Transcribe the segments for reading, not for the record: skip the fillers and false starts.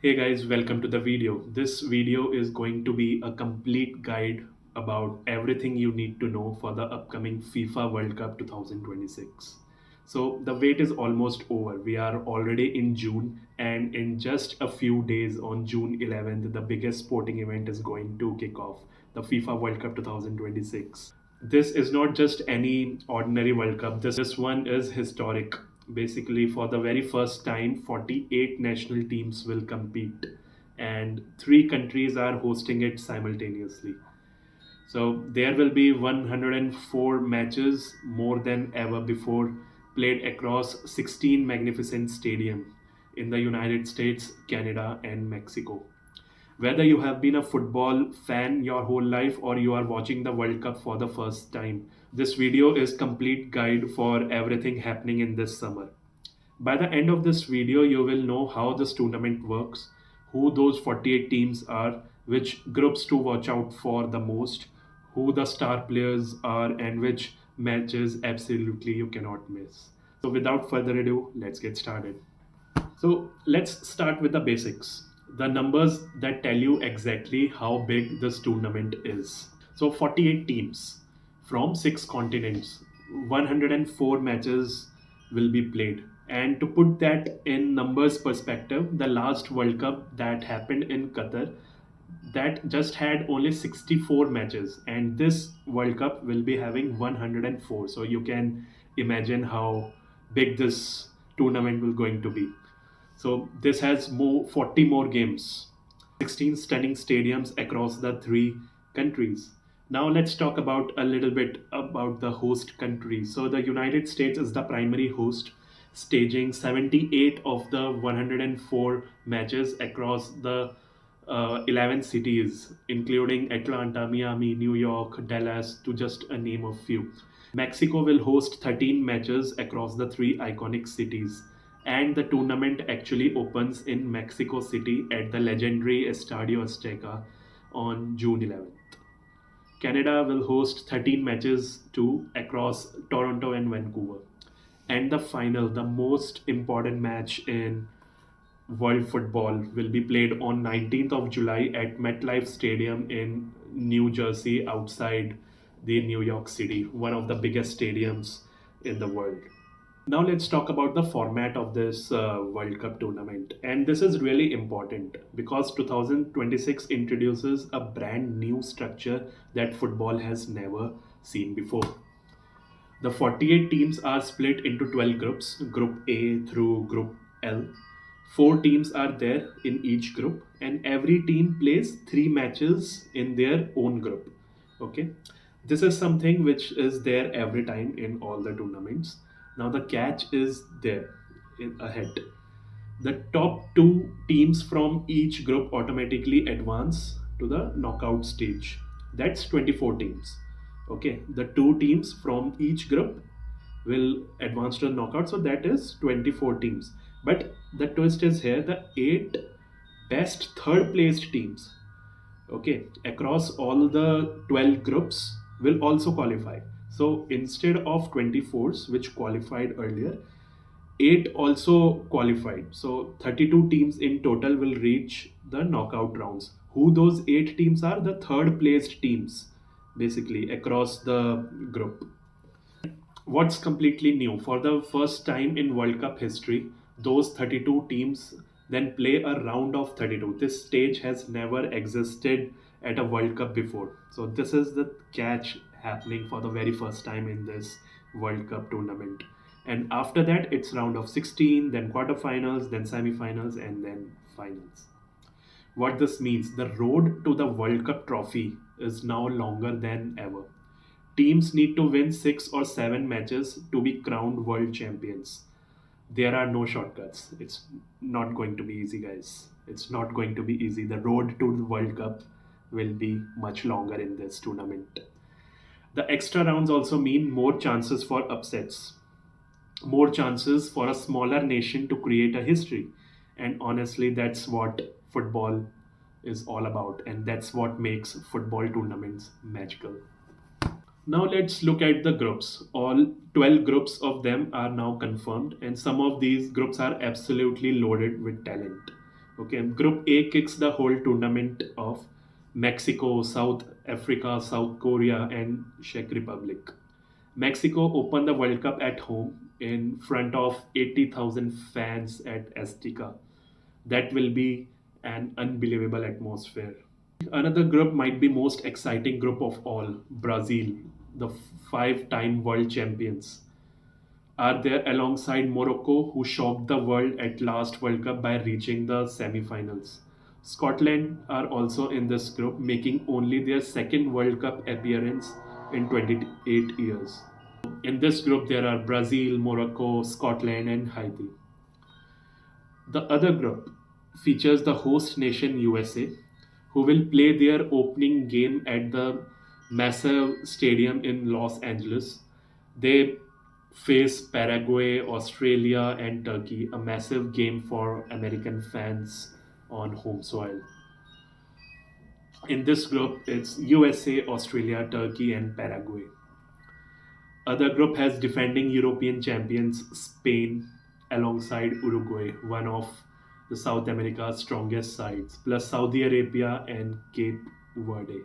Hey guys, welcome to the video. This video is going to be a complete guide about everything you need to know for the upcoming FIFA World Cup 2026. So, the wait is almost over. We are already in June, and in just a few days on June 11th, the biggest sporting event is going to kick off the FIFA World Cup 2026. This is not just any ordinary World Cup. This one is historic. Basically, for the very first time, 48 national teams will compete, and three countries are hosting it simultaneously. So there will be 104 matches, more than ever before, played across 16 magnificent stadiums in the United States, Canada, and Mexico. Whether you have been a football fan your whole life or you are watching the World Cup for the first time, this video is complete guide for everything happening in this summer. By the end of this video, you will know how this tournament works, who those 48 teams are, which groups to watch out for the most, who the star players are, and which matches absolutely you cannot miss. So without further ado, let's get started. So let's start with the basics. The numbers that tell you exactly how big this tournament is. So 48 teams from 6 continents, 104 matches will be played. And to put that in numbers perspective, the last World Cup that happened in Qatar that just had only 64 matches, and this World Cup will be having 104. So you can imagine how big this tournament will going to be. So this has more 40 more games, 16 stunning stadiums across the three countries. Now let's talk about a little bit about the host country. So the United States is the primary host, staging 78 of the 104 matches across the 11 cities, including Atlanta, Miami, New York, Dallas, to just a name of few. Mexico will host 13 matches across the three iconic cities, and the tournament actually opens in Mexico City at the legendary Estadio Azteca on June 11th. Canada will host 13 matches too across Toronto and Vancouver. And the final, the most important match in world football, will be played on 19th of July at MetLife Stadium in New Jersey outside the New York City, one of the biggest stadiums in the world. Now let's talk about the format of this World Cup tournament. And this is really important because 2026 introduces a brand new structure that football has never seen before. The 48 teams are split into 12 groups, Group A through Group L. Four teams are there in each group, and every team plays three matches in their own group. Okay, this is something which is there every time in all the tournaments. Now, the catch is there ahead. The top two teams from each group automatically advance to the knockout stage. That's 24 teams. Okay, the two teams from each group will advance to the knockout, so that is 24 teams. But the twist is here, the eight best third placed teams, okay, across all the 12 groups will also qualify. So instead of 24s which qualified earlier, 8 also qualified. So 32 teams in total will reach the knockout rounds. Who those 8 teams are? The third placed teams, basically across the group. What's completely new? For the first time in World Cup history, those 32 teams then play a round of 32. This stage has never existed at a World Cup before. So this is the catch happening for the very first time in this World Cup tournament. And after that, it's round of 16, then quarterfinals, then semifinals, and then finals. What this means, the road to the World Cup trophy is now longer than ever. Teams need to win 6 or 7 matches to be crowned world champions. There are no shortcuts. It's not going to be easy, guys. It's not going to be easy. The road to the World Cup will be much longer in this tournament. The extra rounds also mean more chances for upsets, more chances for a smaller nation to create a history. And honestly, that's what football is all about, and that's what makes football tournaments magical. Now let's look at the groups. All 12 groups of them are now confirmed, and some of these groups are absolutely loaded with talent. Okay, Group A kicks the whole tournament of Mexico, South Africa, South Korea, and Czech Republic. Mexico opened the World Cup at home in front of 80,000 fans at Azteca. That will be an unbelievable atmosphere. Another group might be most exciting group of all, Brazil, the five-time world champions, are there alongside Morocco, who shocked the world at last World Cup by reaching the semi-finals. Scotland are also in this group, making only their second World Cup appearance in 28 years. In this group, there are Brazil, Morocco, Scotland, and Haiti. The other group features the host nation USA, who will play their opening game at the massive stadium in Los Angeles. They face Paraguay, Australia, and Turkey, a massive game for American fans on home soil. In this group, it's USA, Australia, Turkey, and Paraguay. Other group has defending European champions Spain alongside Uruguay, one of the South America's strongest sides, plus Saudi Arabia and Cape Verde.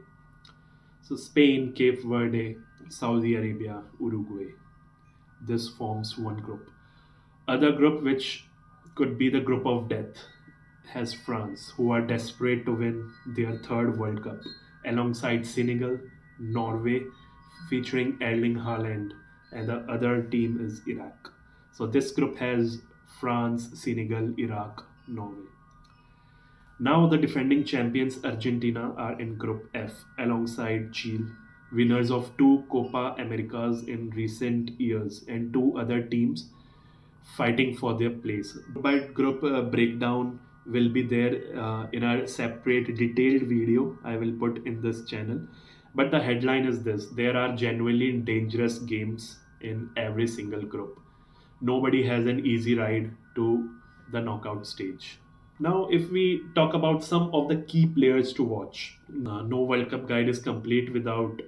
So Spain, Cape Verde, Saudi Arabia, Uruguay. This forms one group. Other group, which could be the group of death, has France, who are desperate to win their third World Cup, alongside Senegal, Norway, featuring Erling Haaland, and the other team is Iraq. So this group has France, Senegal, Iraq, Norway. Now the defending champions Argentina are in Group F alongside Chile, winners of two Copa Americas in recent years, and two other teams fighting for their place. But group breakdown will be there in a separate detailed video I will put in this channel. But the headline is this: there are genuinely dangerous games in every single group. Nobody has an easy ride to the knockout stage. Now, if we talk about some of the key players to watch, no World Cup guide is complete without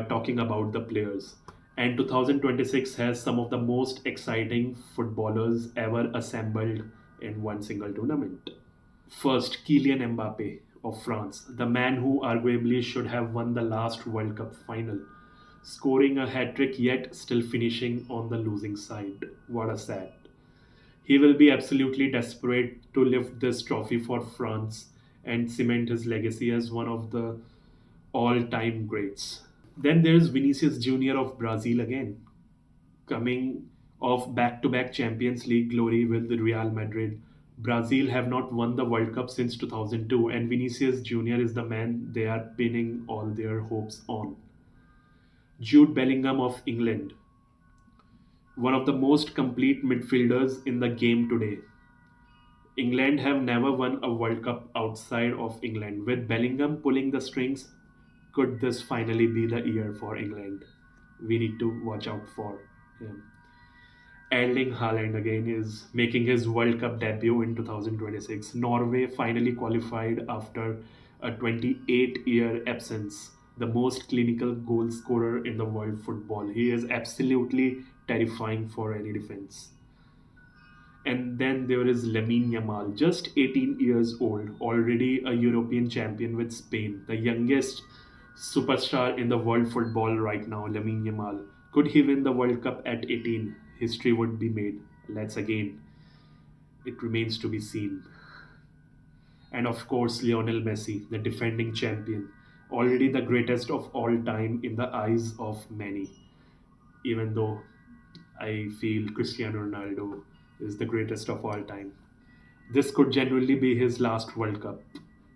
talking about the players. And 2026 has some of the most exciting footballers ever assembled in one single tournament. First, Kylian Mbappe of France, the man who arguably should have won the last World Cup final, scoring a hat trick yet still finishing on the losing side. What a sad. He will be absolutely desperate to lift this trophy for France and cement his legacy as one of the all time greats. Then there's Vinicius Jr. of Brazil again, coming off back to back Champions League glory with Real Madrid. Brazil have not won the World Cup since 2002, and Vinicius Jr. is the man they are pinning all their hopes on. Jude Bellingham of England, one of the most complete midfielders in the game today. England have never won a World Cup outside of England. With Bellingham pulling the strings, could this finally be the year for England? We need to watch out for him. Erling Haaland again is making his World Cup debut in 2026. Norway finally qualified after a 28-year absence. The most clinical goal scorer in the world football. He is absolutely terrifying for any defense. And then there is Lamine Yamal, just 18 years old, already a European champion with Spain, the youngest superstar in the world football right now, Lamine Yamal. Could he win the World Cup at 18? History would be made. Let's again. It remains to be seen. And of course, Lionel Messi, the defending champion, already the greatest of all time in the eyes of many, even though I feel Cristiano Ronaldo is the greatest of all time. This could genuinely be his last World Cup.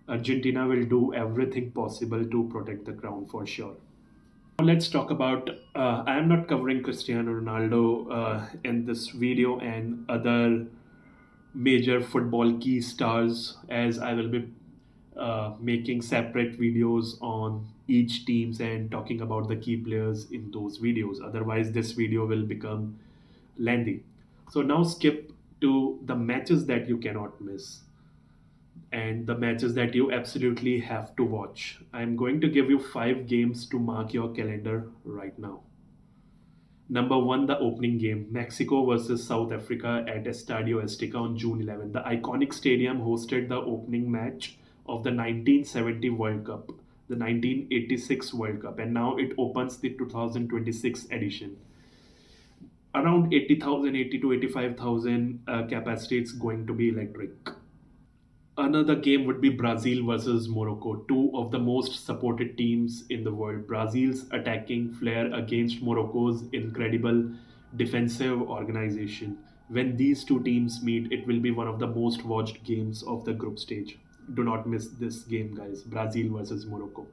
Argentina will do everything possible to protect the crown for sure. Now let's talk about. I am not covering Cristiano Ronaldo in this video and other major football key stars, as I will be making separate videos on each teams and talking about the key players in those videos. Otherwise, this video will become lengthy. So now skip to the matches that you cannot miss and the matches that you absolutely have to watch. I'm going to give you 5 games to mark your calendar right now. Number one, the opening game, Mexico versus South Africa at Estadio Azteca on June 11th. The iconic stadium hosted the opening match of the 1970 World Cup, the 1986 World Cup, and now it opens the 2026 edition. Around 80,000, 80 to 85,000 capacity. It's going to be electric. Another game would be Brazil versus Morocco, two of the most supported teams in the world. Brazil's attacking flair against Morocco's incredible defensive organization. When these two teams meet, it will be one of the most watched games of the group stage. Do not miss this game, guys. Brazil versus Morocco.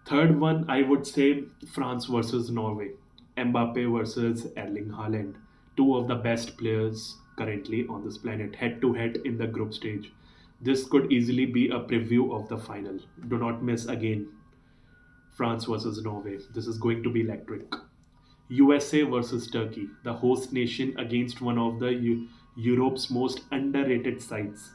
Third one, I would say France versus Norway. Mbappe versus Erling Haaland. Two of the best players currently on this planet, head to head in the group stage. This could easily be a preview of the final. Do not miss again France versus Norway. This is going to be electric. USA versus Turkey, the host nation against one of the Europe's most underrated sides,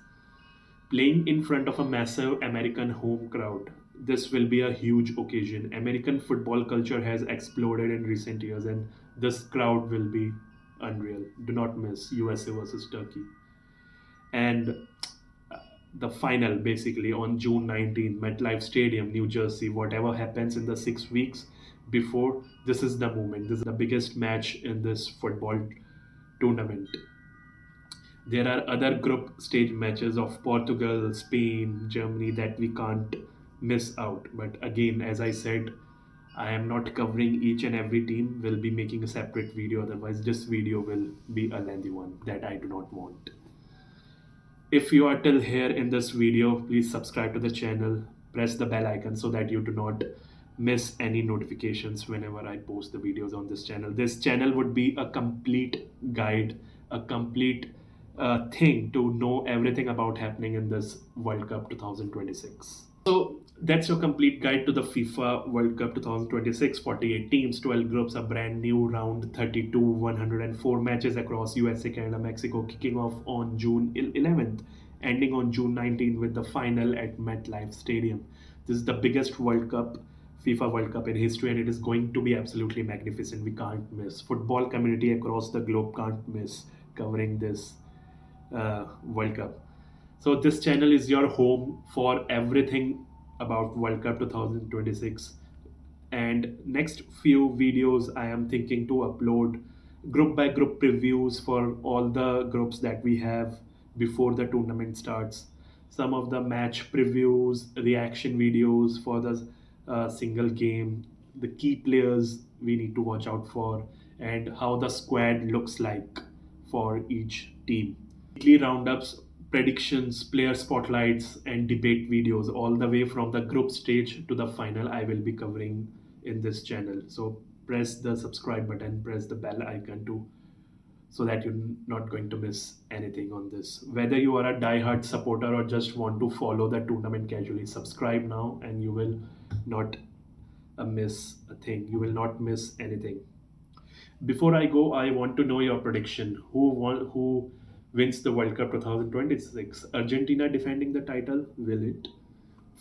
playing in front of a massive American home crowd. This will be a huge occasion. American football culture has exploded in recent years, and this crowd will be unreal. Do not miss USA versus Turkey. And the final, basically, on June 19th, MetLife Stadium, New Jersey. Whatever happens in the 6 weeks before, this is the moment. This is the biggest match in this football tournament. There are other group stage matches of Portugal, Spain, Germany that we can't miss out. But again, as I said, I am not covering each and every team. We'll be making a separate video. Otherwise, this video will be a lengthy one that I do not want. If you are till here in this video, please subscribe to the channel, press the bell icon so that you do not miss any notifications whenever I post the videos on this channel. This channel would be a complete guide, a complete thing to know everything about happening in this World Cup 2026. So that's your complete guide to the FIFA World Cup 2026. 48 teams, 12 groups, a brand new round 32, 104 matches across USA, Canada, Mexico, kicking off on June 11th, ending on June 19th with the final at MetLife Stadium. This is the biggest World Cup, FIFA World Cup in history, and it is going to be absolutely magnificent. We can't miss. Football community across the globe can't miss covering this World Cup. So this channel is your home for everything about World Cup 2026. And next few videos I am thinking to upload group by group previews for all the groups that we have before the tournament starts. Some of the match previews, reaction videos for the single game, the key players we need to watch out for, and how the squad looks like for each team. Weekly roundups, predictions, player spotlights, and debate videos all the way from the group stage to the final I will be covering in this channel. So press the subscribe button, press the bell icon too, so that you're not going to miss anything on this. Whether you are a die-hard supporter or just want to follow the tournament casually, subscribe now and you will not miss a thing. You will not miss anything. Before I go, I want to know your prediction. Who wins the World Cup 2026? Argentina defending the title? Will it?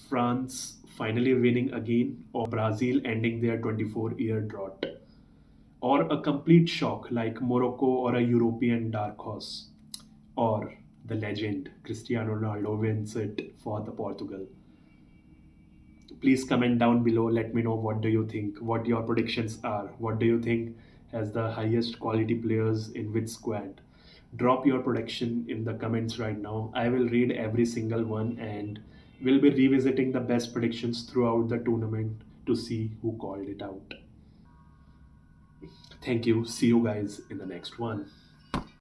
France finally winning again? Or Brazil ending their 24-year drought? Or a complete shock like Morocco or a European dark horse? Or the legend Cristiano Ronaldo wins it for the Portugal? Please comment down below. Let me know what do you think, what your predictions are. What do you think has the highest quality players in which squad? Drop your prediction in the comments right now. I will read every single one and we'll be revisiting the best predictions throughout the tournament to see who called it out. Thank you. See you guys in the next one.